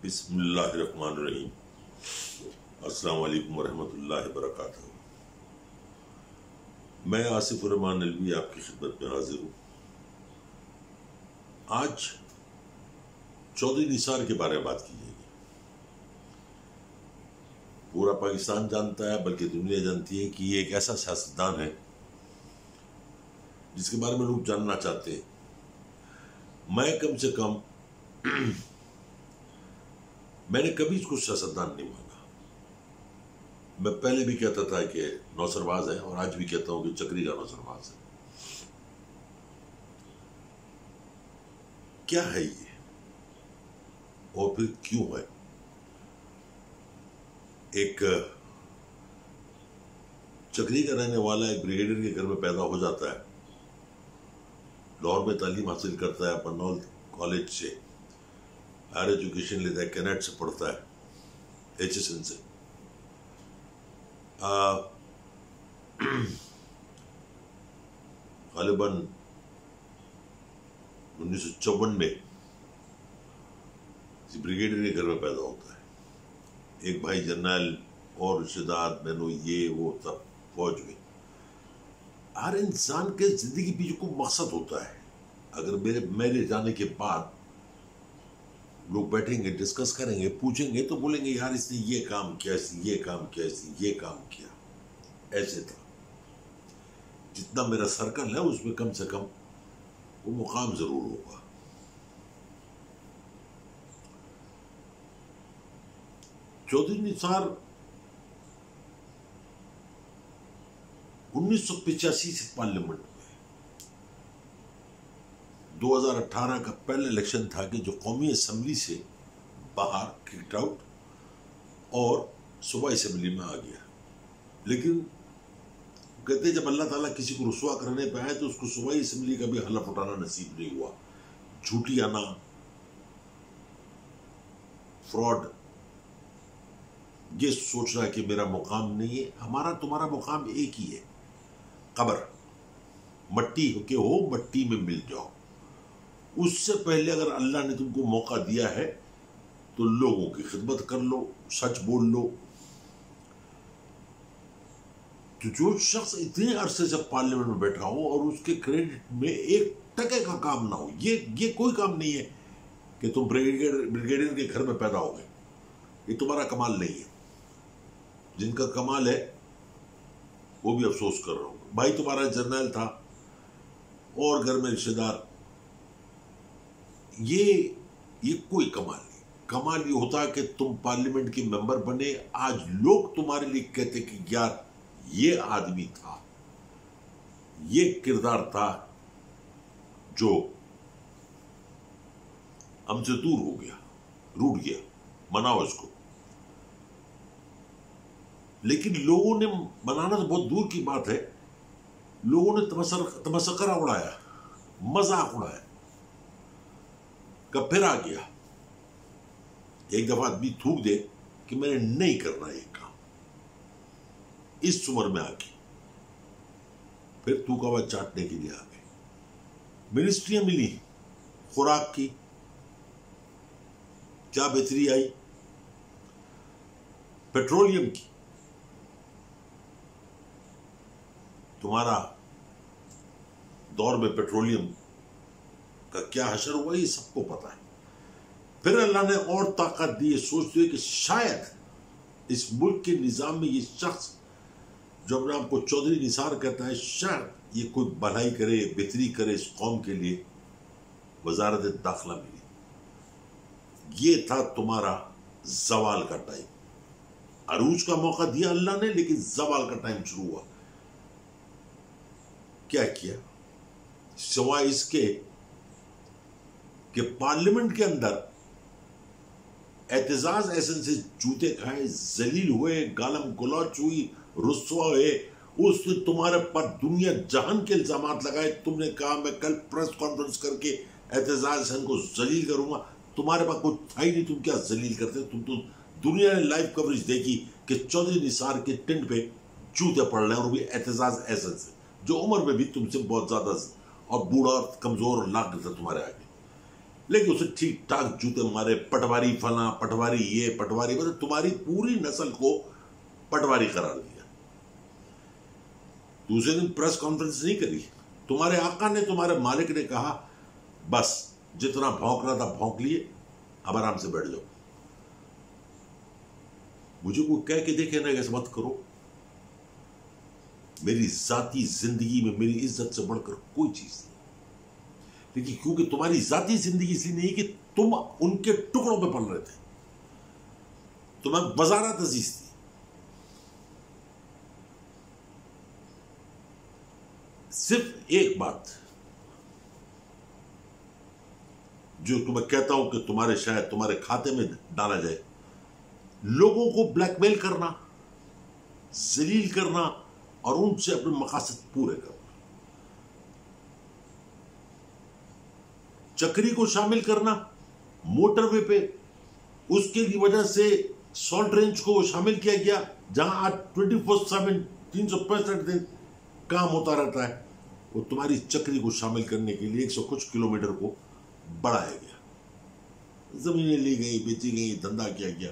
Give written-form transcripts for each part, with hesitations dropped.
बिस्मिल्लाहिर्रहमानिर्रहीम। अस्सलाम वालेकुम वरहमतुल्लाहि वबरकातुहू। मैं आसिफ रहमान अलवी आपकी खिदमत में हाजिर हूँ। आज चौधरी निसार के बारे में बात की जाएगी। पूरा पाकिस्तान जानता है, बल्कि दुनिया जानती है कि ये एक ऐसा सियासतदान है जिसके बारे में लोग जानना चाहते हैं। मैं कम से कम मैंने कभी इसको सियासतदान नहीं माना। मैं पहले भी कहता था कि नौसरबाज है और आज भी कहता हूं कि चक्री का नौसरबाज है। क्या है ये और फिर क्यों है? एक चक्री का रहने वाला एक ब्रिगेडियर के घर में पैदा हो जाता है, लाहौर में तालीम हासिल करता है, पन्नौल कॉलेज से हायर एजुकेशन लेता है, कैनेट से पढ़ता है, HSN से। गालिबन 1954 में ब्रिगेडियर के घर में पैदा होता है। एक भाई जर्नल और रिश्तेदार, बहनों, ये वो सब फौज में। हर इंसान के जिंदगी पीछे को मकसद होता है। अगर मेरे जाने के बाद लोग बैठेंगे, डिस्कस करेंगे, पूछेंगे तो बोलेंगे यार इसने ये काम किया, इसने ये काम किया, इसने ये काम किया, ऐसे था। जितना मेरा सर्कल है उसमें कम से कम वो मुकाम जरूर होगा। चौधरी निसार 1985 से पार्लियामेंट में, 2018 का पहला इलेक्शन था कि जो कौमी असेंबली से बाहर किक्ड आउट और सूबाई असेंबली में आ गया। लेकिन कहते जब अल्लाह ताला किसी को रुसवा करने पे आए तो उसको सूबाई असेंबली का भी हलफ उठाना नसीब नहीं हुआ। झूठी आना, फ्रॉड, ये सोच रहा है कि मेरा मुकाम नहीं है। हमारा तुम्हारा मुकाम एक ही है, कब्र। मट्टी के हो, मट्टी में मिल जाओ। उससे पहले अगर अल्लाह ने तुमको मौका दिया है तो लोगों की खिदमत कर लो, सच बोल लो। तो जो शख्स इतने अरसे से पार्लियामेंट में बैठा हो और उसके क्रेडिट में एक टके का काम ना हो, ये कोई काम नहीं है कि तुम ब्रिगेडियर के घर में पैदा हो गए। ये तुम्हारा कमाल नहीं है। जिनका कमाल है वो भी अफसोस कर रहा हूं। भाई तुम्हारा जर्नल था और घर में रिश्तेदार, ये कोई कमाल नहीं। कमाल ये होता है कि तुम पार्लियामेंट के मेंबर बने, आज लोग तुम्हारे लिए कहते कि यार ये आदमी था, ये किरदार था जो हमसे दूर हो गया, रूठ गया, मनाओ इसको। लेकिन लोगों ने मनाना तो बहुत दूर की बात है, लोगों ने तमस्करा उड़ाया, मजाक उड़ाया। कब फिर आ गया, एक दफा आदमी थूक दे कि मैंने नहीं करना ये काम, इस उम्र में आके फिर थूका हुआ चाटने के लिए आ गए। मिनिस्ट्रियां मिली, खुराक की क्या बेहतरी आई, पेट्रोलियम की। तुम्हारा दौर में पेट्रोलियम का क्या हशर हुआ ये सबको पता है। फिर अल्लाह ने और ताकत दी, सोचते हुए कि शायद इस मुल्क के निजाम में ये शख्स जो अपने आपको चौधरी निसार कहता है, शायद ये कोई भलाई करे, बेहतरी करे इस कौम के लिए। वजारत दाखिला मिली। ये था तुम्हारा जवाल का टाइम। अरूज का मौका दिया अल्लाह ने, लेकिन जवाल का टाइम शुरू हुआ। क्या किया सिवाय इसके कि पार्लियामेंट के अंदर एतजाज एहसन से जूते खाए, जलील हुए, गालम गलौच हुई, रुस्वा हुए। उसने तुम्हारे पर दुनिया जहान के इल्जामात लगाए। तुमने कहा मैं कल प्रेस कॉन्फ्रेंस करके एतजाज एहसन को जलील करूंगा। तुम्हारे पास कुछ था ही नहीं, तुम क्या जलील करते? तुम तो दुनिया ने लाइव कवरेज देखी कि चौधरी निसार के टेंट पे जूते पड़ रहे हैं, और भी एतजाज एहसन से, जो उम्र में भी तुमसे बहुत ज्यादा और बूढ़ा, कमजोर और लाख था तुम्हारे आगे। लेकिन उसे ठीक ठाक जूते मारे, पटवारी फला, पटवारी ये, पटवारी, मतलब तुम्हारी पूरी नस्ल को पटवारी करार दिया। दूसरे दिन प्रेस कॉन्फ्रेंस नहीं करी, तुम्हारे आका ने, तुम्हारे मालिक ने कहा बस जितना भौंक रहा था भौंक लिए, अब आराम से बैठ जाओ। मुझे कोई कह के देखे ना ऐसा मत करो, मेरी जाती जिंदगी में मेरी इज्जत से बढ़कर कोई चीज नहीं। लेकिन क्योंकि तुम्हारी जाती जिंदगी इसलिए नहीं कि तुम उनके टुकड़ों पे पल रहे थे, तुम्हें बजारत अजीज थी। सिर्फ एक बात जो तुम्हें कहता हूं कि तुम्हारे शायद तुम्हारे खाते में डाला जाए, लोगों को ब्लैकमेल करना, जलील करना और उनसे अपने मकासद पूरे करना। चक्री को शामिल करना मोटरवे पे, उसके की वजह से सॉल्ट रेंज को शामिल किया गया, जहां आज 24/7 365 दिन काम होता रहता है। वो तुम्हारी चक्री को शामिल करने के लिए 100 कुछ किलोमीटर को बढ़ाया गया, जमीनें ली गई, बेची गई, धंधा किया गया।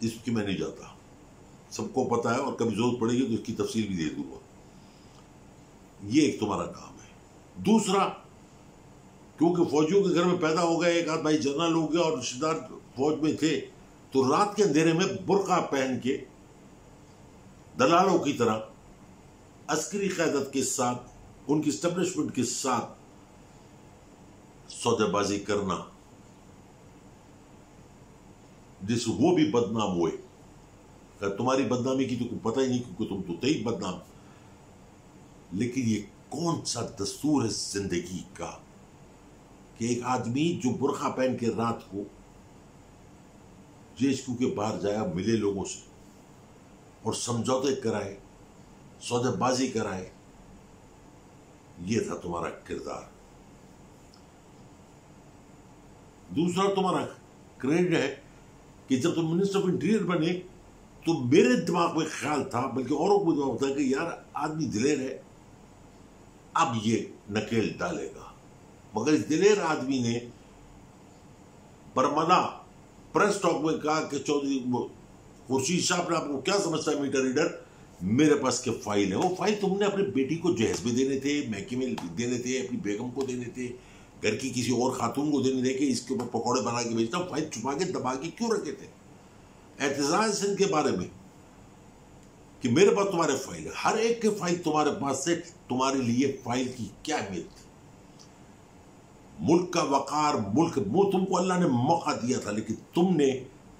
इसकी मैं नहीं जाता, सबको पता है, और कभी जरूरत पड़ेगी तो इसकी तफसील भी दे दूंगा। ये एक तुम्हारा काम है। दूसरा, क्योंकि फौजियों के घर में पैदा हो गया, एक आध भाई जनरल हो गया और रिश्तेदार फौज में थे, तो रात के अंधेरे में बुर्का पहन के दलालों की तरह अस्करी क़यादत के साथ, उनकी स्टैब्लिशमेंट के साथ सौदेबाजी करना, जिससे वो भी बदनाम हुए। तुम्हारी बदनामी की तो कुछ पता ही नहीं, क्योंकि तुम तो थे ही बदनाम। लेकिन ये कौन सा दस्तूर है जिंदगी का कि एक आदमी जो बुर्का पहन के रात को जेएचक्यू के बाहर जाया, मिले लोगों से और समझौते कराए, सौदेबाजी कराए। ये था तुम्हारा किरदार। दूसरा तुम्हारा क्रेडिट है कि जब तुम मिनिस्टर ऑफ इंटीरियर बने तो मेरे दिमाग में ख्याल था, बल्कि औरों को दिमाग था, कि यार आदमी दिलेर है, अब ये नकेल डालेगा। मगर इस दिलेर आदमी ने बरमला प्रेस टॉक में कहा कि चौधरी खुर्शीद साहब ने आपको क्या समझता है मीटर रीडर, मेरे पास के फाइल है। वो फाइल तुमने अपनी बेटी को जहेज में देने थे, मैके में देने थे, अपनी बेगम को देने थे, घर की किसी और खातून को देने थे कि इसके ऊपर पकौड़े बना के बेचता। फाइल छुपा के दबा के क्यों रखे थे? एहतजाज सिंह के बारे में कि मेरे पास तुम्हारे फाइल है, हर एक के फाइल तुम्हारे पास से, तुम्हारे लिए फाइल की क्या अहमियत थी? मुल्क का वकार, मुल्क वो तुमको अल्लाह ने मौका दिया था, लेकिन तुमने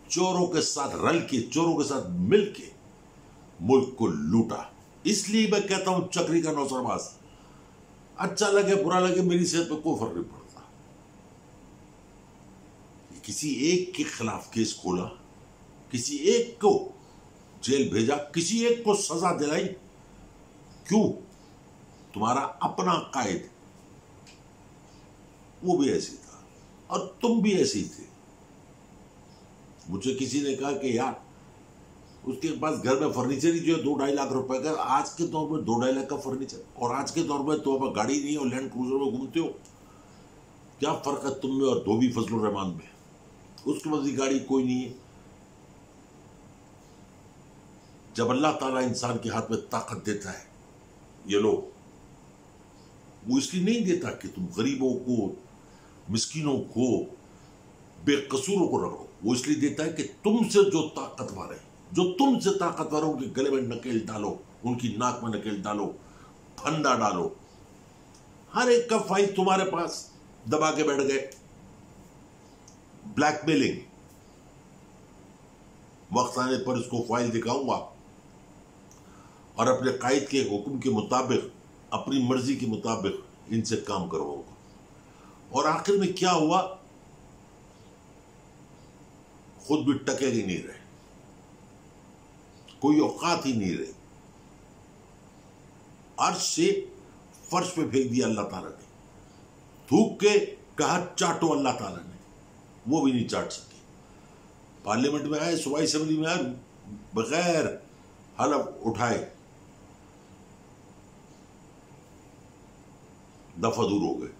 चोरों के साथ रल के, चोरों के साथ मिल के मुल्क को लूटा। इसलिए मैं कहता हूं चक्री का नौसरबाज, अच्छा लगे बुरा लगे, मेरी सेहत पर कोई फर्क नहीं पड़ता। किसी एक के खिलाफ केस खोला, किसी एक को जेल भेजा, किसी एक को सजा दिलाई, क्यों? तुम्हारा अपना कायद वो भी ऐसे था और तुम भी ऐसे ही थे। मुझे किसी ने कहा कि यार उसके पास घर में फर्नीचर ही जो है 2-2.5 लाख रुपए का। आज के दौर में 2-2.5 लाख का फर्नीचर, और आज के दौर में तो अब गाड़ी नहीं है और लैंड क्रूजर में घूमते हो, क्या फर्क है तुम में और धोबी फजलुर रहमान में? उसके बाद गाड़ी कोई नहीं है। जब अल्लाह ताला इंसान के हाथ में ताकत देता है, ये लो, वो इसलिए नहीं देता कि तुम गरीबों को, मिस्किनों को, बेकसूरों को रगड़ो। वो इसलिए देता है कि तुमसे जो ताकतवर है, जो तुमसे ताकतवर है, उनके गले में नकेल डालो, उनकी नाक में नकेल डालो, फंदा डालो। हर एक का फाइल तुम्हारे पास दबा के बैठ गए। ब्लैकमेलिंग, वक्त आने पर इसको फाइल दिखाऊंगा और अपने कायद के हुक्म के मुताबिक, अपनी मर्जी के मुताबिक इनसे काम करवाऊंगा। और आखिर में क्या हुआ? खुद भी टके ही नहीं रहे, कोई औकात ही नहीं रही। अर्श से फर्श पे फेंक दिया अल्लाह ताला ने, थूक के कहा चाटो अल्लाह ताला ने, वो भी नहीं चाट सके। पार्लियामेंट में आए, सूबाई असेंबली में आए, बगैर हलफ उठाए दफा दूर हो गए।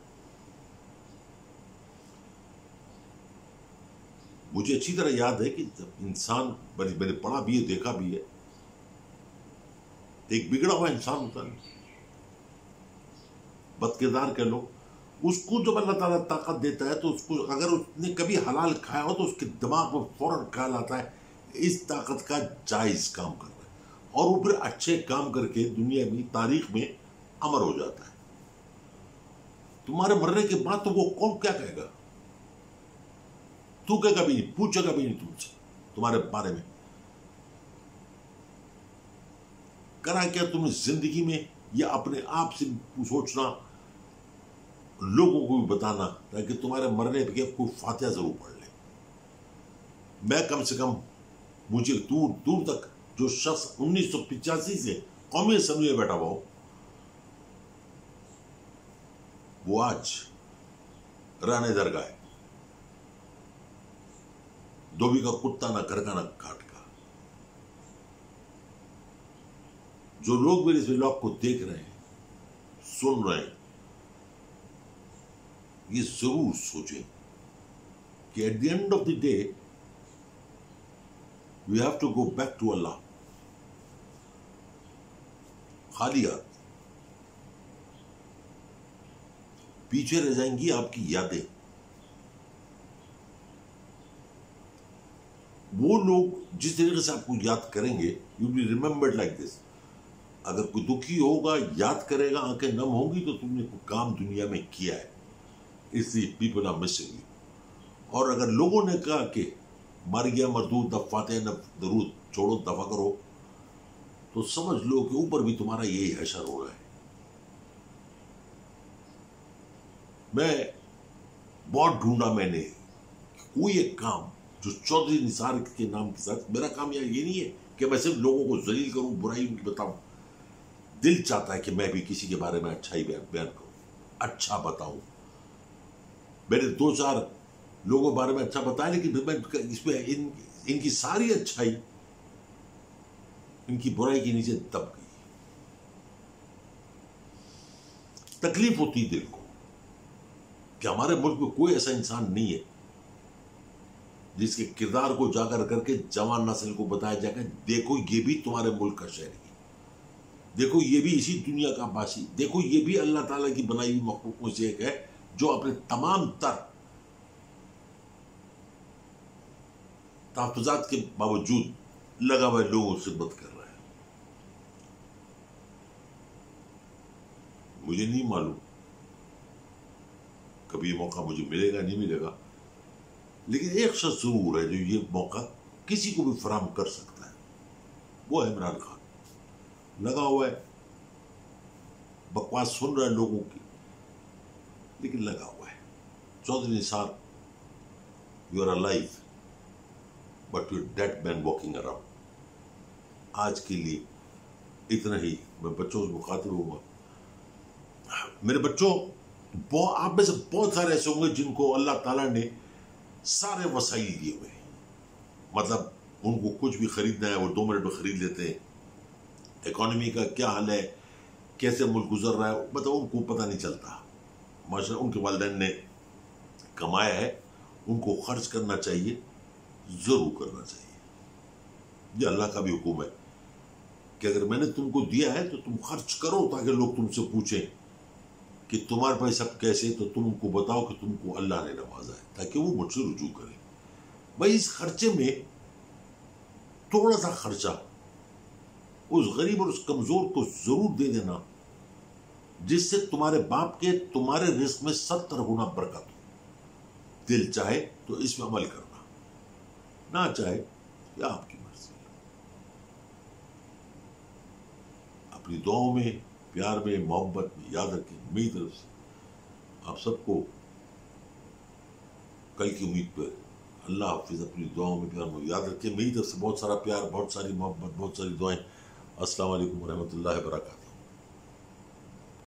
मुझे अच्छी तरह याद है कि जब इंसान, मैंने पढ़ा भी है, देखा भी है, एक बिगड़ा हुआ इंसान होता है, बदकिरदार कह लो, उसको जब अल्लाह ताला ताकत देता है तो उसको, अगर उसने कभी हलाल खाया हो तो उसके दिमाग में फौरन ख्याल आता है इस ताकत का जायज काम कर रहा है, और वो फिर अच्छे काम करके दुनिया में, तारीख में अमर हो जाता है। तुम्हारे मरने के बाद तो वो कौन क्या कहेगा? तू कहेगा भी नहीं, पूछेगा भी नहीं तुमसे तुम्हारे बारे में करा क्या तुमने जिंदगी में, या अपने आप से सोचना, लोगों को भी बताना, ताकि तुम्हारे मरने पे कोई फातिहा जरूर पढ़ ले। मैं कम से कम, मुझे दूर दूर तक जो शख्स 1985 से कौमी असम्बली में बैठा हुआ हो, वो आज राने दरगाह है, धोबी का कुत्ता ना घर का ना घाट का। जो लोग मेरे इस व्लॉग को देख रहे हैं, सुन रहे हैं, ये जरूर सोचें कि at the end of the day we have to go back to Allah. खाली हाथ पीछे रह जाएंगी आपकी यादें। वो लोग जिस तरीके से आपको याद करेंगे, you be remembered like this. अगर कोई दुखी होगा, याद करेगा, आंखें नम होंगी, तो तुमने कोई काम दुनिया में किया है, इसलिए पीपल आर मिसिंग यू। और अगर लोगों ने कहा कि मर गया मरदूद, द फातिहा न दरूद, छोड़ो, दफा करो, तो समझ लो कि ऊपर भी तुम्हारा यही हशर हो रहा है। मैं बहुत ढूंढा मैंने कोई एक काम जो चौधरी निसार के नाम के साथ, मेरा काम यार ये नहीं है कि मैं सिर्फ लोगों को जलील करूं, बुराई उनकी बताऊं। दिल चाहता है कि मैं भी किसी के बारे में अच्छा ही बयान करूं, अच्छा बताऊं। मैंने 2-4 लोगों के बारे में अच्छा बताया, लेकिन मैं इसमें इनकी सारी अच्छाई इनकी बुराई के नीचे दब गई। तकलीफ होती दिल को कि हमारे मुल्क में कोई ऐसा इंसान नहीं है जिसके किरदार को जाकर करके जवान नस्ल को बताया जाएगा, देखो ये भी तुम्हारे मुल्क का शहरी, देखो ये भी इसी दुनिया का बासी, देखो ये भी अल्लाह ताला की बनाई हुई मखलूकों से एक है जो अपने तमाम तर तहफ़्फ़ुज़ात के बावजूद लगा हुआ लोगों की खिदमत कर रहा है। मुझे नहीं मालूम कभी ये मौका मुझे मिलेगा नहीं मिलेगा, लेकिन एक शख्स जरूर है जो ये मौका किसी को भी फराहम कर सकता है, वो है इमरान खान। लगा हुआ है, बकवास सुन रहा है लोगों की, लेकिन लगा हुआ है। Chaudhary Nisar, you are alive but you dead man walking around. आज के लिए इतना ही। मैं बच्चों से मुखातिब हूँ। मेरे बच्चों, आप में से बहुत सारे ऐसे होंगे जिनको अल्लाह ताला ने सारे वसाइल दिए हुए हैं, मतलब उनको कुछ भी खरीदना है वो 2 मिनट में खरीद लेते हैं। इकोनॉमी का क्या हाल है, कैसे मुल्क गुजर रहा है, मतलब उनको पता नहीं चलता। माशाअल्लाह उनके वालिदैन ने कमाया है, उनको खर्च करना चाहिए, जरूर करना चाहिए। ये अल्लाह का भी हुक्म है कि अगर मैंने तुमको दिया है तो तुम खर्च करो, ताकि लोग तुमसे पूछें कि तुम्हारे पास सब कैसे, तो तुम उनको बताओ कि तुमको अल्लाह ने नवाजा है, ताकि वो मुझसे रुजू करें। भाई इस खर्चे में थोड़ा सा खर्चा उस गरीब और उस कमजोर को जरूर दे देना, जिससे तुम्हारे बाप के तुम्हारे रिस्क में 70 गुना बरकत हो। दिल चाहे तो इसमें अमल करना, ना चाहे या आपकी मर्जी। अपनी दुआओं में, प्यार में, मोहब्बत में याद रखें। मेरी तरफ से आप सबको कल की उम्मीद पर अल्लाह हाफिज। अपनी दुआओं में, प्यार में याद रखें। मेरी तरफ से बहुत सारा प्यार, बहुत सारी मोहब्बत, बहुत सारी दुआएं। अस्सलाम वालेकुम रहमतुल्लाहि व बरकातहू।